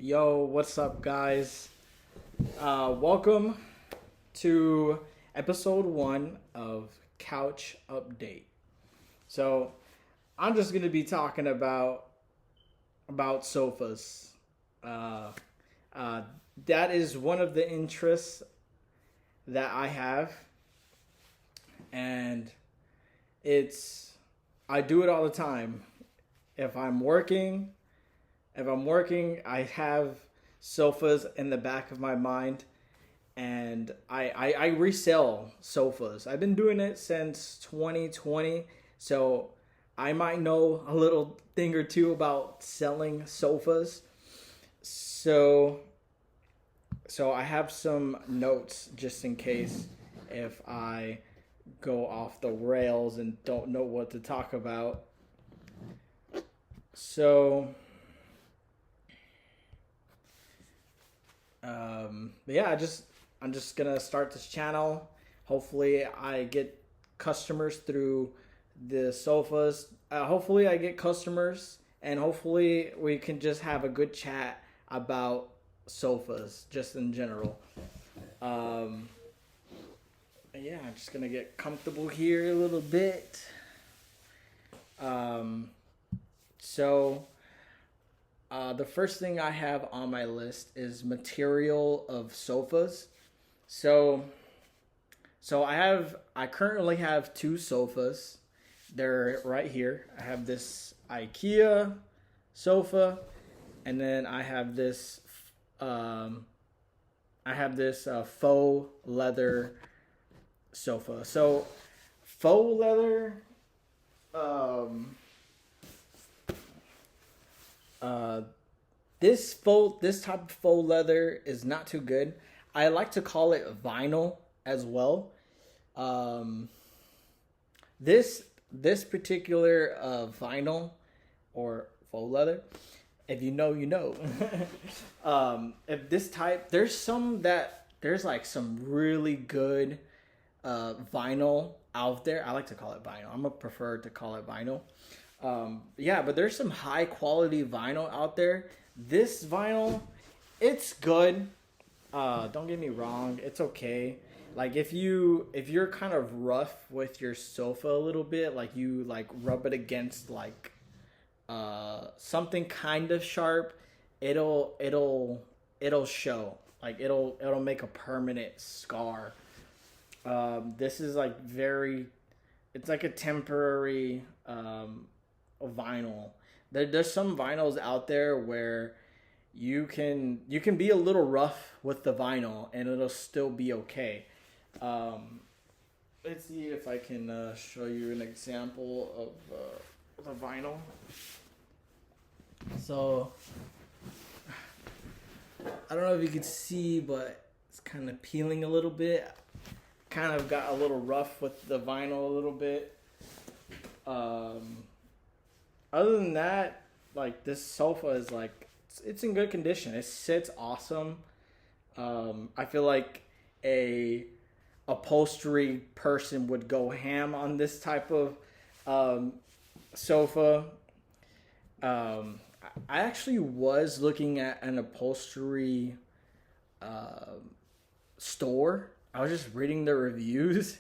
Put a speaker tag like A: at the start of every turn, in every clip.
A: Yo, what's up, guys? Welcome to episode one of Couch Update. So, I'm just gonna be talking about sofas. Uh, uh, that is one of the interests that I have, and it's I do it all the time. If I'm working, I have sofas in the back of my mind, and I resell sofas. I've been doing it since 2020, so I might know a little thing or two about selling sofas. So so I have some notes just in case if I go off the rails and don't know what to talk about. So but yeah, I'm just gonna start this channel. Hopefully, I get customers through the sofas. Hopefully, I get customers, and hopefully, we can just have a good chat about sofas, just in general. Um, yeah, I'm just gonna get comfortable here a little bit. Um, so the first thing I have on my list is material of sofas. So, I currently have two sofas. They're right here. I have this IKEA sofa, and then um, faux leather sofa. So, faux leather. Um, uh, this type of faux leather is not too good. I like to call it vinyl as well. Um, this particular vinyl or faux leather, if you know, you know. If this type, there's like some really good vinyl out there. I like to call it vinyl. I'm gonna prefer to call it vinyl. Yeah, but there's some high quality vinyl out there. This vinyl, it's good. Don't get me wrong, it's okay. Like if you're kind of rough with your sofa a little bit, like you like rub it against like something kind of sharp, it'll show. Like it'll make a permanent scar. This is like very, it's like a temporary vinyl. There's some vinyls out there where you can be a little rough with the vinyl and it'll still be okay. Um, let's see if I can show you an example of the vinyl. So I don't know if you can see, but it's kind of peeling a little bit. Kind of got a little rough with the vinyl a little bit. Um, Other than that, like this sofa is like it's in good condition. It sits awesome. I feel like a upholstery person would go ham on this type of um, sofa. I actually was looking at an upholstery uh, store. I was just reading the reviews,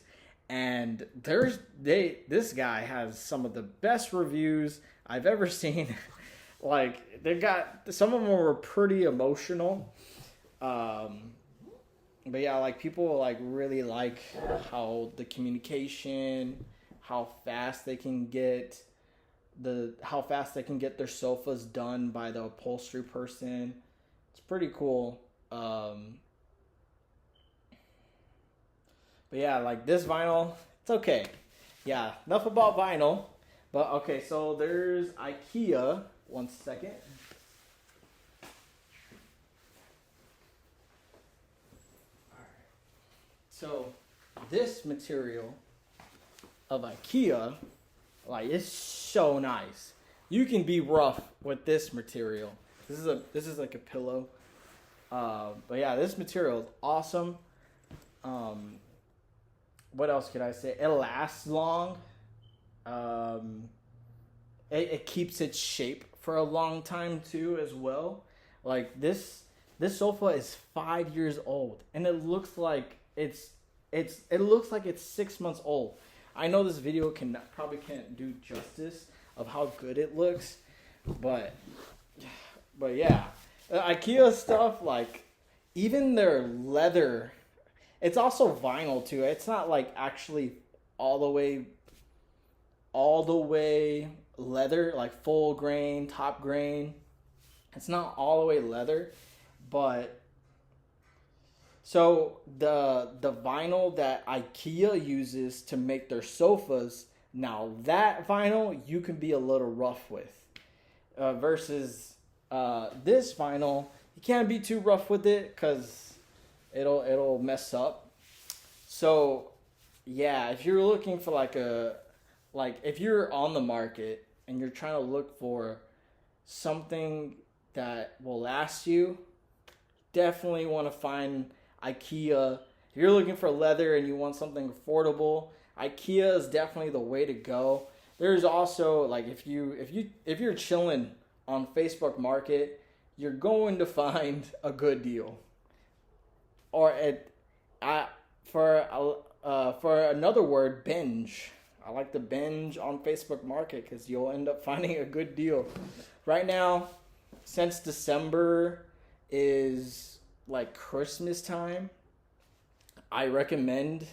A: and this guy has some of the best reviews I've ever seen. Like they got some of them were pretty emotional. Um, but yeah, like people like really like how the communication, how fast they can get how fast they can get their sofas done by the upholstery person. It's pretty cool. But yeah, like this vinyl, it's okay. Yeah, enough about vinyl. But okay, so there's IKEA. One second. So this material of IKEA, like it's so nice. You can be rough with this material. This is like a pillow. But yeah, this material is awesome. Um, what else could I say? It lasts long. Um, it keeps its shape for a long time too, as well. Like this sofa is 5 years old, and it looks like it looks like it's 6 months old. I know this video probably can't do justice of how good it looks, but yeah, IKEA stuff, like even their leather, it's also vinyl too. It's not like actually all the way leather, like full grain, top grain. It's not all the way leather, but so the vinyl that IKEA uses to make their sofas, now that vinyl you can be a little rough with, versus this vinyl you can't be too rough with it because it'll mess up. So yeah, if you're looking for like if you're on the market and you're trying to look for something that will last you, definitely want to find IKEA. If you're looking for leather and you want something affordable, IKEA is definitely the way to go. There's also like if you're chilling on Facebook Market, you're going to find a good deal. Or for another word, binge. I like to binge on Facebook Market because you'll end up finding a good deal. Right now, since December is like Christmas time, I recommend,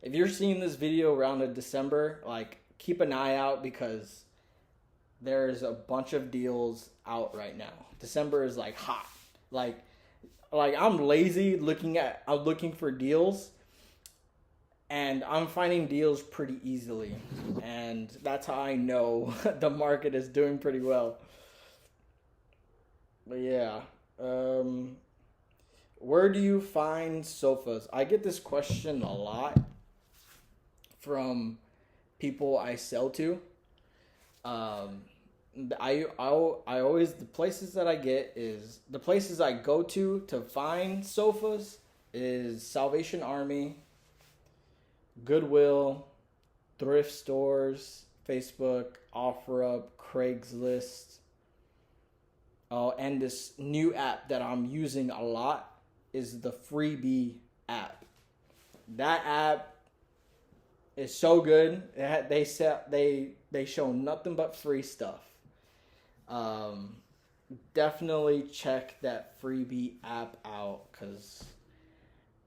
A: if you're seeing this video around December, like keep an eye out because there's a bunch of deals out right now. December is like hot. Like I'm lazy I'm looking for deals, and I'm finding deals pretty easily. And that's how I know the market is doing pretty well. But yeah, where do you find sofas? I get this question a lot from people I sell to. I always, the places that I get is the places I go to find sofas is Salvation Army, Goodwill, thrift stores, Facebook, OfferUp, Craigslist. Oh, and this new app that I'm using a lot is the Freebie app. That app is so good. They show nothing but free stuff. Definitely check that Freebie app out because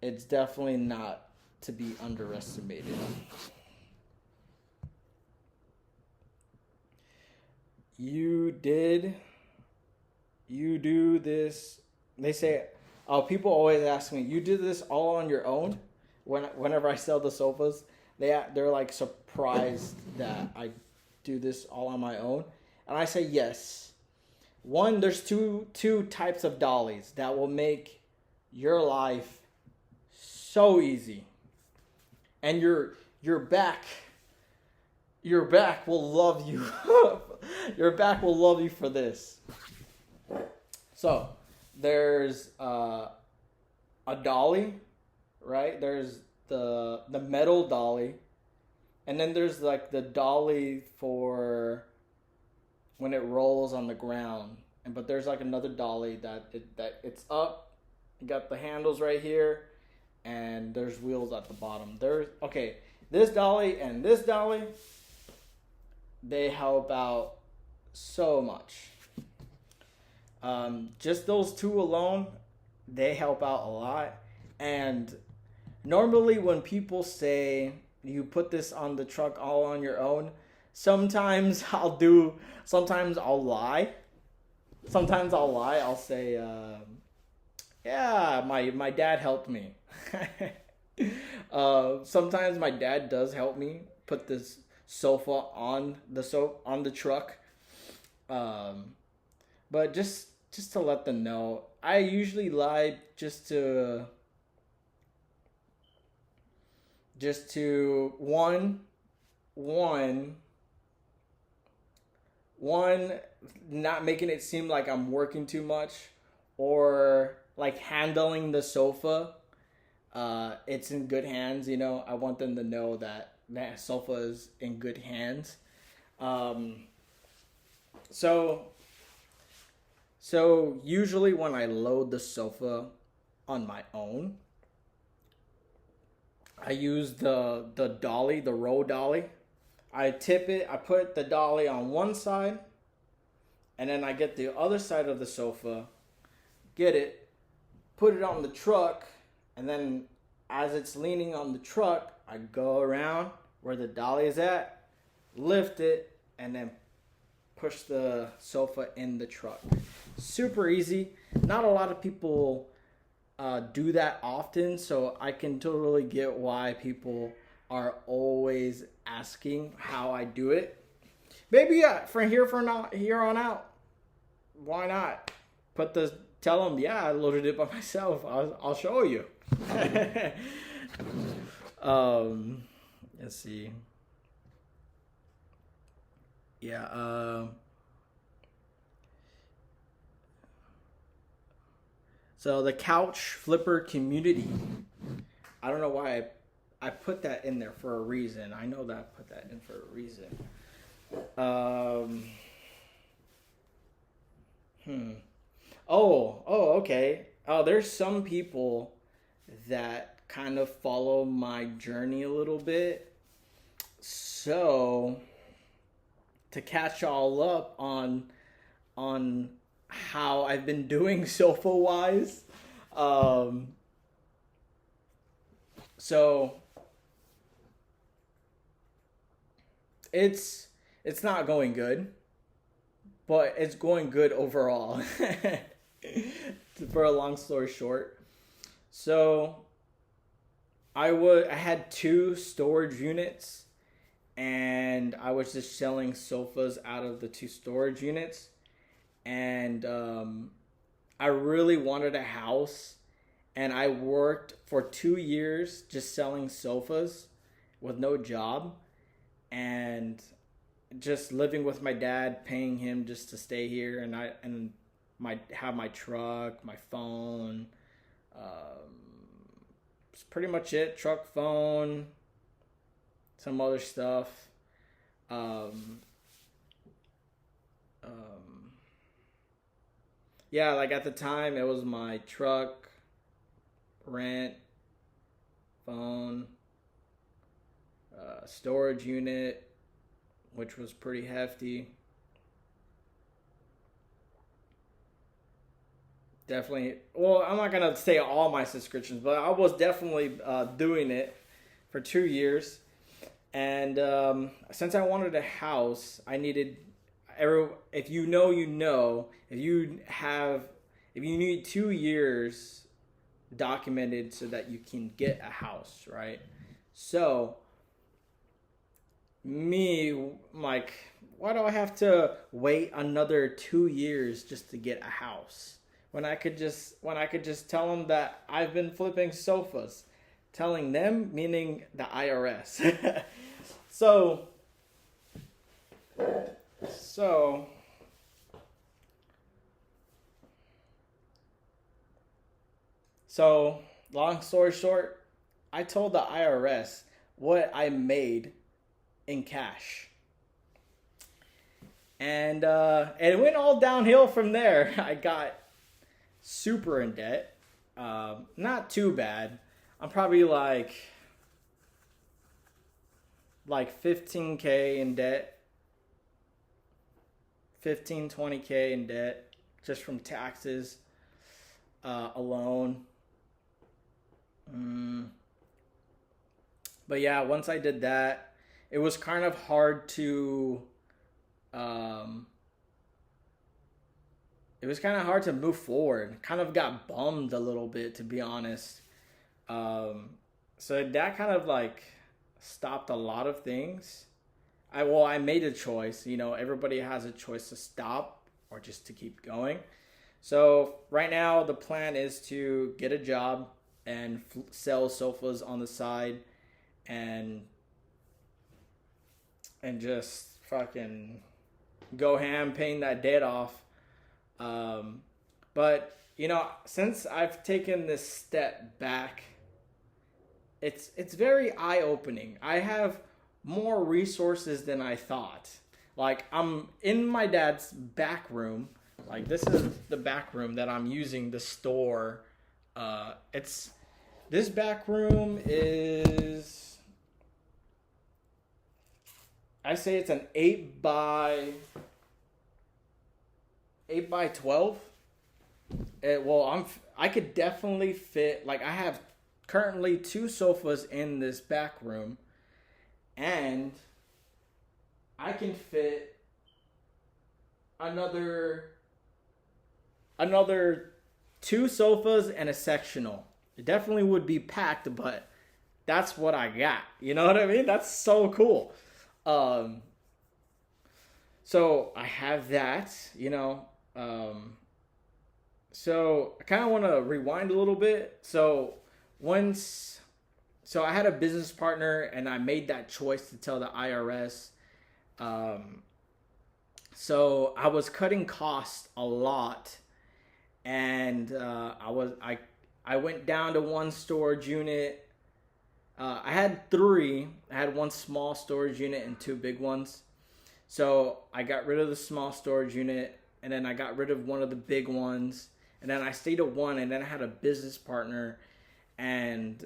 A: it's definitely not to be underestimated. You do this. They say, oh, people always ask me, you do this all on your own? Whenever I sell the sofas, they're like surprised that I do this all on my own. And I say yes. One, there's two types of dollies that will make your life so easy. And your back will love you. Your back will love you for this. So, there's a dolly, right? There's the metal dolly. And then there's like the dolly for when it rolls on the ground. But there's like another dolly that it's up. You got the handles right here, and there's wheels at the bottom. This dolly and this dolly, they help out so much. Just those two alone, they help out a lot. And normally when people say you put this on the truck all on your own, sometimes I'll lie. I'll say, yeah, my dad helped me. Sometimes my dad does help me put this sofa on the truck. But just to let them know, I usually lie just to one not making it seem like I'm working too much or like handling the sofa. It's in good hands, I want them to know that sofa is in good hands. So So usually when I load the sofa on my own, I use the dolly, the roll dolly. I tip it, I put the dolly on one side, and then I get the other side of the sofa, get it, put it on the truck, and then as it's leaning on the truck, I go around where the dolly is at, lift it, and then push the sofa in the truck. Super easy. Not a lot of people do that often, so I can totally get why people are always asking how I do it. Maybe from here on out, why not tell them, yeah, I loaded it by myself. I'll show you. Let's see. Yeah. So the couch flipper community. I don't know why I put that in there for a reason. I know that I put that in for a reason. Okay. There's some people that kind of follow my journey a little bit. So to catch all up on how I've been doing sofa wise. So it's not going good, but it's going good overall. For a long story short, so I had 2 storage units, and I was just selling sofas out of the 2 storage units. And I really wanted a house, and I worked for 2 years just selling sofas with no job, and just living with my dad, paying him just to stay here, and have my truck, my phone. It's pretty much it. Truck, phone, some other stuff. Yeah, like at the time, it was my truck, rent, phone, storage unit, which was pretty hefty. Definitely. Well, I'm not gonna say all my subscriptions, but I was definitely doing it for 2 years. And since I wanted a house, I needed. If you know, you know. If you need 2 years documented so that you can get a house, right? So me, like, why do I have to wait another 2 years just to get a house? When I could just tell them that I've been flipping sofas. Telling them, meaning the IRS. So long story short, I told the IRS what I made in cash. And it went all downhill from there. I got super in debt. Not too bad. I'm probably like 15K in debt. 20K in debt just from taxes alone. But yeah, once I did that, it was kind of hard to move forward. Kind of got bummed a little bit, to be honest. So that kind of like stopped a lot of things. I made a choice. You know, everybody has a choice to stop or just to keep going. So right now the plan is to get a job and sell sofas on the side, and just fucking go ham, paying that debt off. But you know, since I've taken this step back, it's very eye-opening. I have more resources than I thought. Like, I'm in my dad's back room Like this is the back room that I'm using to store. It's this back room is, I say it's an 8 by 12. I could definitely fit, like I have currently 2 sofas in this back room, and I can fit another 2 sofas and a sectional. It definitely would be packed, but that's what I got. You know what I mean? That's so cool. So I have that, so I kind of want to rewind a little bit. So I had a business partner, and I made that choice to tell the IRS. So I was cutting costs a lot, and I went down to one storage unit. I had 3. I had one small storage unit and 2 big ones. So I got rid of the small storage unit, and then I got rid of one of the big ones, and then I stayed at one, and then I had a business partner, and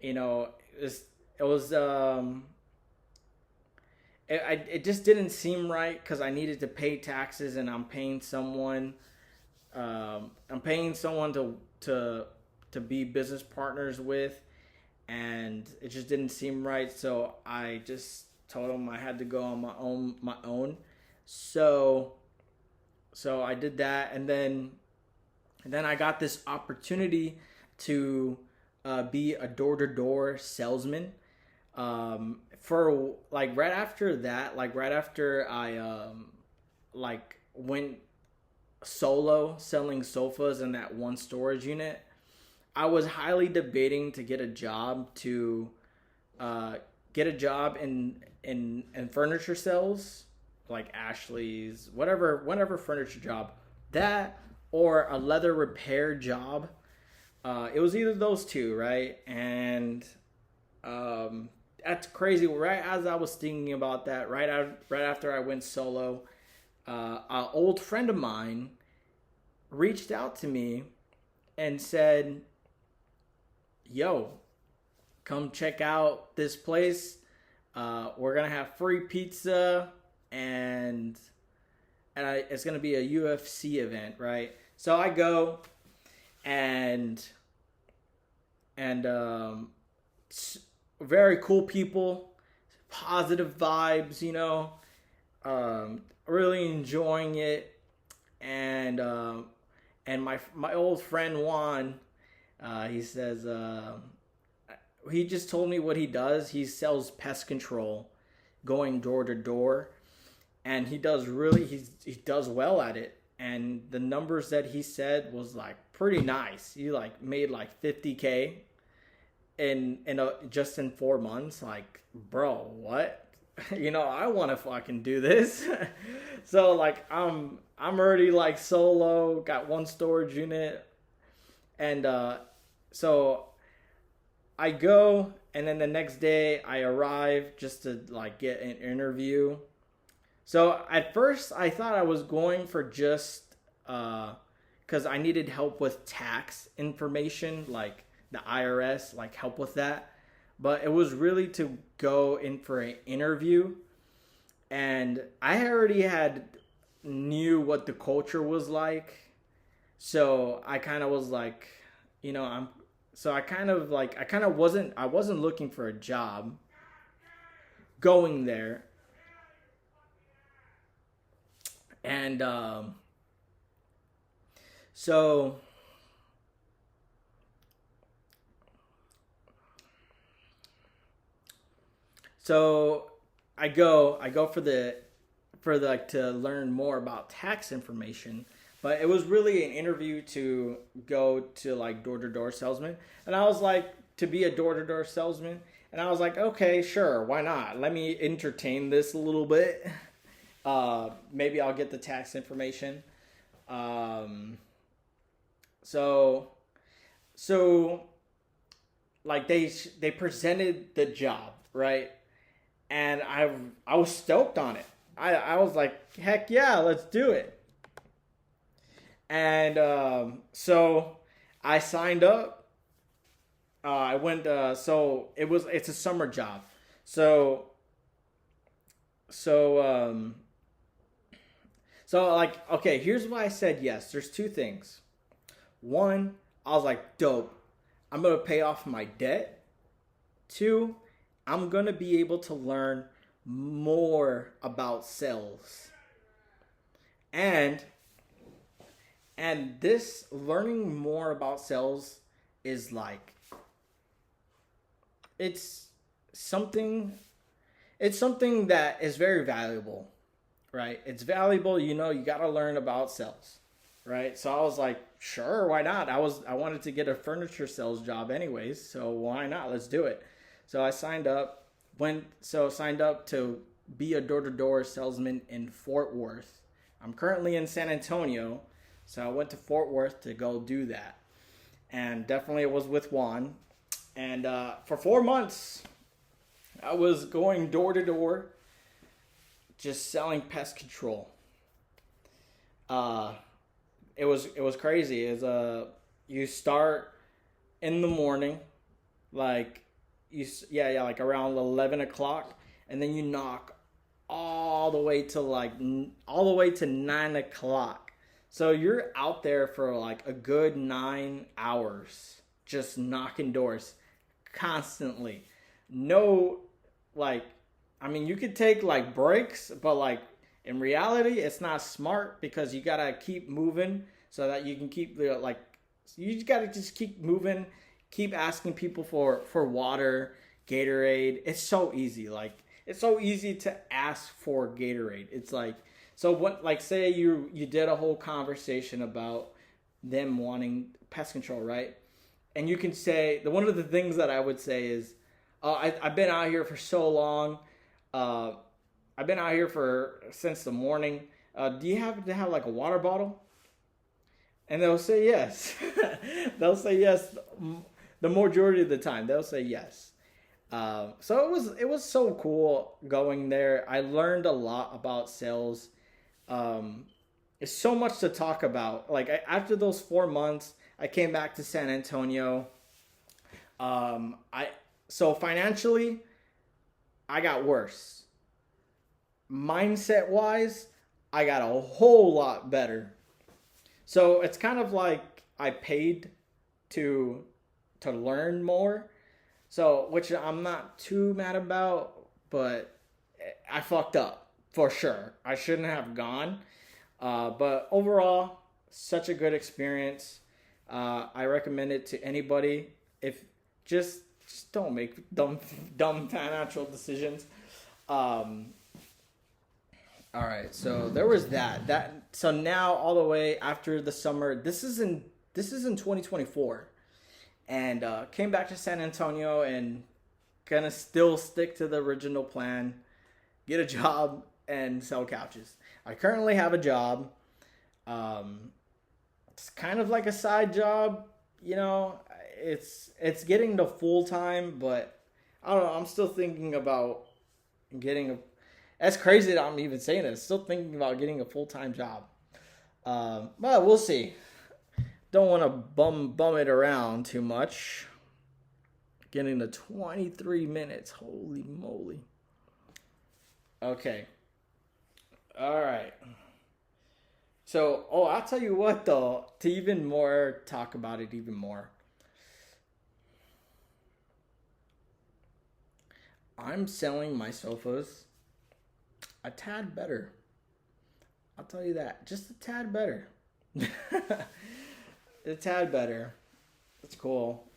A: it just didn't seem right because I needed to pay taxes, and I'm paying someone to be business partners with, and it just didn't seem right. So I just told him I had to go on my own. So I did that, and then I got this opportunity to be a door-to-door salesman. For like right after that, like right after I went solo selling sofas in that one storage unit, I was highly debating to get a job in furniture sales, like Ashley's, whatever furniture job, that or a leather repair job. It was either those two, right? And that's crazy. Right as I was thinking about that, right after I went solo, an old friend of mine reached out to me and said, "Yo, come check out this place. We're gonna have free pizza, and it's gonna be a UFC event, right?" So I go, and very cool people, positive vibes, really enjoying it, and my old friend Juan, he says, he just told me what he does. He sells pest control, going door to door, and he does well at it. And the numbers that he said was like pretty nice. He like made like $50K just in 4 months. Like, bro, what? I want to fucking do this. So like I'm already like solo, got one storage unit, and so I go, and then the next day I arrive just to like get an interview. So at first I thought I was going for just because I needed help with tax information, like the IRS, like help with that. But it was really to go in for an interview, and I already knew what the culture was like. So I kind of was like, I wasn't looking for a job going there. And so I go for like to learn more about tax information, but it was really an interview to go to like door-to-door salesman. And I was like, to be a door-to-door salesman, and I was like, okay, sure, why not? Let me entertain this a little bit. Maybe I'll get the tax information. So like they presented the job, right? And I was stoked on it. I was like, heck yeah, let's do it. And so I signed up. I went. So it's a summer job. So so so like okay. Here's why I said yes. There's two things. One, I was like, dope. I'm gonna pay off my debt. Two, I'm gonna be able to learn more about sales. And this learning more about sales is like it's something it's something that is very valuable, right? It's valuable, you got to learn about sales, right? So I was like, sure, why not? I wanted to get a furniture sales job anyways, so why not? Let's do it. So I signed up to be a door-to-door salesman in Fort Worth. I'm currently in San Antonio, so I went to Fort Worth to go do that. And definitely it was with Juan. And for 4 months, I was going door to door, just selling pest control. Uh, it was crazy. You start in the morning, like like around 11 o'clock, and then you knock all the way to 9 o'clock. So you're out there for like a good 9 hours, just knocking doors constantly. No, like, I mean, you could take like breaks, but like in reality, it's not smart because you gotta keep moving so that you can keep like, you just gotta just keep moving, keep asking people for water, Gatorade. It's so easy. Like, it's so easy to ask for Gatorade. It's like, so what, like, say you did a whole conversation about them wanting pest control, right? And you can say, one of the things that I would say is, I've been out here for so long. Uh, I've been out here since the morning. Do you happen to have like a water bottle? And they'll say yes. They'll say yes. The majority of the time, they'll say yes. So it was so cool going there. I learned a lot about sales. It's so much to talk about. Like after those 4 months, I came back to San Antonio. I so financially, I got worse. Mindset wise, I got a whole lot better. So it's kind of like I paid to learn more. So which I'm not too mad about, but I fucked up for sure. I shouldn't have gone. But overall, such a good experience. I recommend it to anybody. If just don't make dumb financial decisions. All right, so there was that. So now all the way after the summer, this is in 2024, and came back to San Antonio and gonna still stick to the original plan, get a job and sell couches. I currently have a job. It's kind of like a side job, you know. It's getting to full time, but I don't know. I'm still thinking about getting a. That's crazy that I'm even saying it. Still thinking about getting a full time job. But we'll see. Don't want to bum it around too much. Getting to 23 minutes. Holy moly. Okay. All right. So, I'll tell you what though, to even more talk about it even more. I'm selling my sofas a tad better. I'll tell you that. Just a tad better. A tad better. It's cool.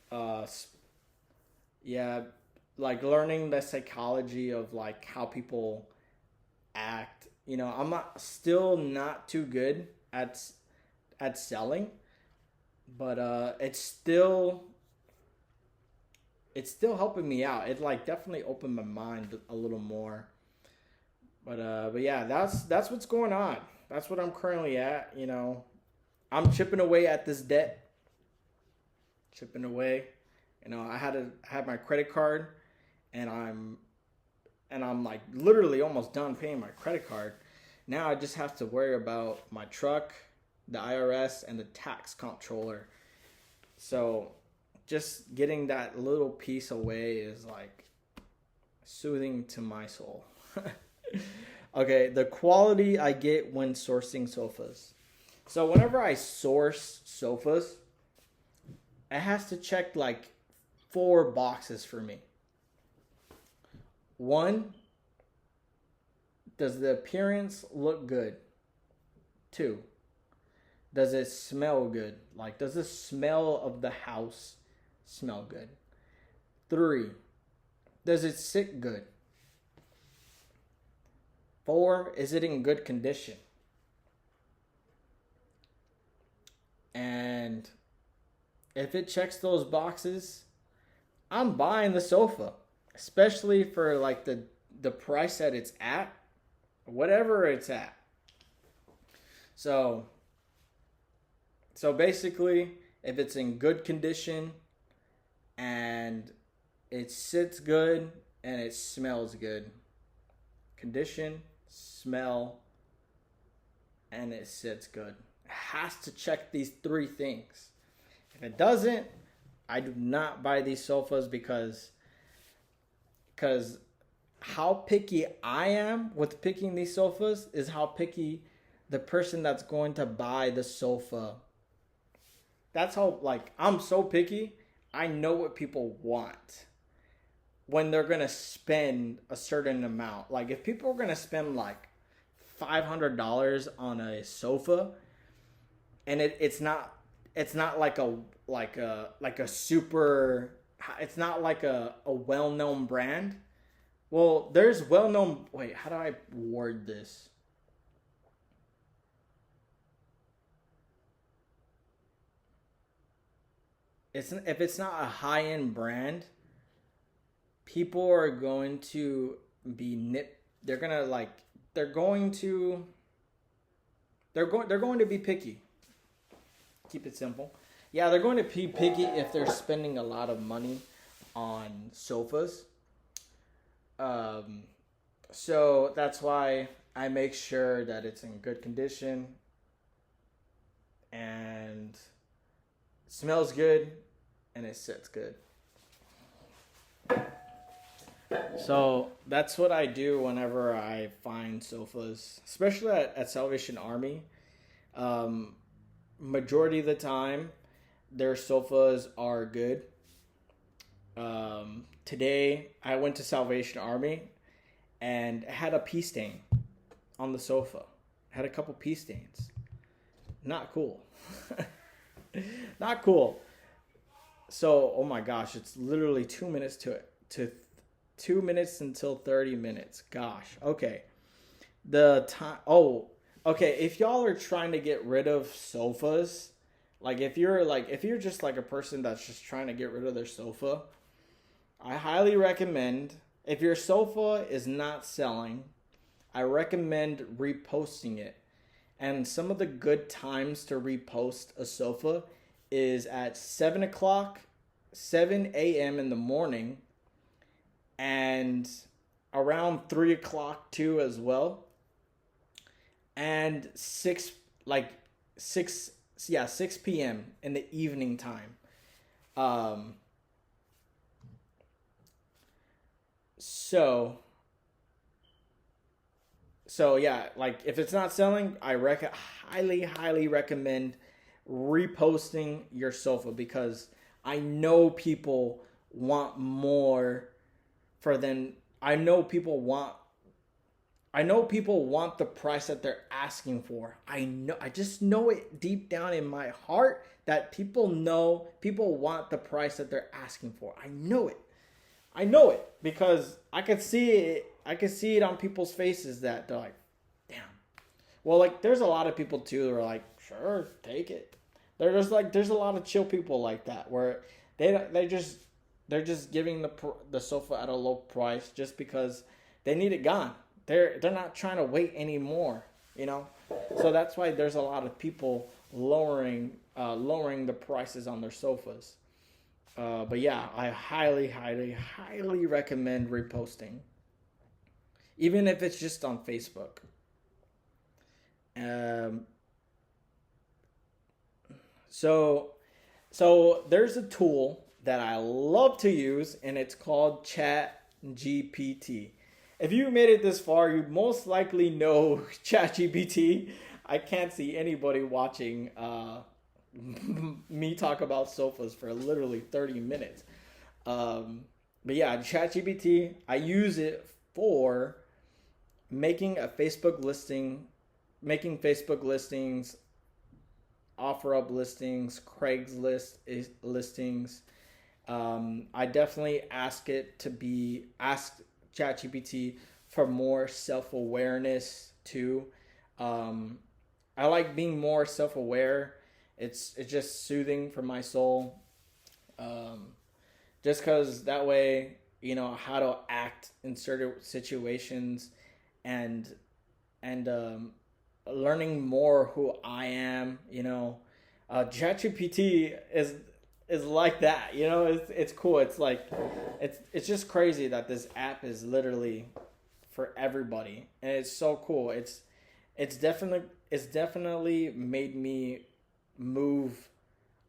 A: Yeah, like learning the psychology of like how people act. I'm still not too good at selling, but it's still helping me out. It like definitely opened my mind a little more. But yeah, that's what's going on. That's what I'm currently at. I'm chipping away at this debt. Chipping away. I had my credit card, and I'm like literally almost done paying my credit card. Now I just have to worry about my truck, the IRS and the tax comptroller. So just getting that little piece away is like soothing to my soul. Okay, the quality I get when sourcing sofas. So whenever I source sofas, it has to check like 4 boxes for me. One, does the appearance look good? 2, does it smell good? Like, does the smell of the house smell good? 3, does it sit good? 4, is it in good condition? And if it checks those boxes, I'm buying the sofa, especially for like the price that it's at, whatever it's at. So basically, if it's in good condition and it sits good and it smells good, condition, smell, and it sits good. It has to check these 3 things. If it doesn't, I do not buy these sofas because how picky I am with picking these sofas is how picky the person that's going to buy the sofa. That's how, like, I'm so picky. I know what people want when they're going to spend a certain amount. Like, if people are going to spend like $500 on a sofa and it's not like a super, it's not like a well-known brand. Well, there's well-known, wait, how do I word this? If it's not a high-end brand, people are going to be they're going to be picky. Keep it simple. Yeah, they're going to be picky if they're spending a lot of money on sofas. So that's why I make sure that it's in good condition and smells good and it sits good. So that's what I do whenever I find sofas, especially at Salvation Army. Majority of the time, their sofas are good. Today, I went to Salvation Army and had a pee stain on the sofa. Had a couple pee stains. Not cool. Not cool. So, oh my gosh, it's literally 2 minutes to 2 minutes until 30 minutes. Gosh. Okay. The time. Oh, okay. If y'all are trying to get rid of sofas, if you're just like a person that's just trying to get rid of their sofa, I highly recommend, if your sofa is not selling, I recommend reposting it. And some of the good times to repost a sofa is at 7 a.m. in the morning, and around 3 o'clock too as well, and 6 p.m. in the evening time. So yeah, like if it's not selling, I highly recommend reposting your sofa, because I know people want more for them. I know people want the price that they're asking for. I just know it deep down in my heart that people want the price that they're asking for. I know it because I could see it on people's faces that they're like, damn. Well, like there's a lot of people too that are like, sure, take it. There's a lot of chill people like that where they're just giving the sofa at a low price just because they need it gone. They're not trying to wait anymore, you know. So that's why there's a lot of people lowering the prices on their sofas. But yeah, I highly recommend reposting, even if it's just on Facebook. So there's a tool that I love to use, and it's called ChatGPT. If you made it this far, you most likely know ChatGPT. I can't see anybody watching me talk about sofas for literally 30 minutes. Um, but yeah, ChatGPT, I use it for making a Facebook listing, making Facebook listings, offer up listings, listings. I definitely ask ChatGPT for more self awareness too. Um, I like being more self aware. It's just soothing for my soul. Um, just because that way you know how to act in certain situations, and and learning more who I am. ChatGPT is like that. It's cool. It's like it's just crazy that this app is literally for everybody, and it's so cool. It's definitely made me move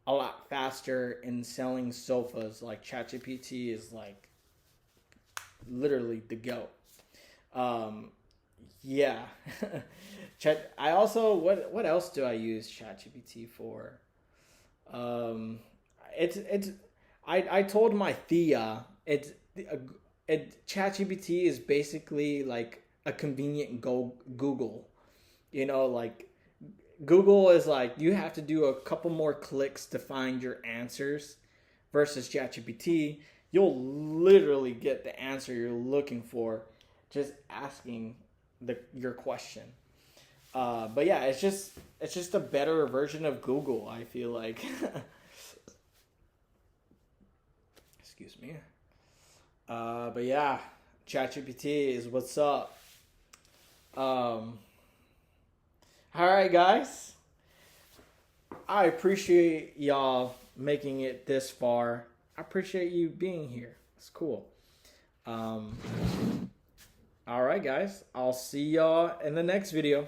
A: a lot faster in selling sofas. Like ChatGPT is like literally the goat. Um, yeah. Chat. I also what else do I use ChatGPT for? Um, it's I told my Thea ChatGPT is basically like a convenient Google. Like Google is like you have to do a couple more clicks to find your answers, versus ChatGPT, you'll literally get the answer you're looking for just asking your question. But yeah, it's just a better version of Google, I feel like. Excuse me. But yeah, ChatGPT is what's up. Um, all right, guys. I appreciate y'all making it this far. I appreciate you being here. It's cool. Um, all right, guys. I'll see y'all in the next video.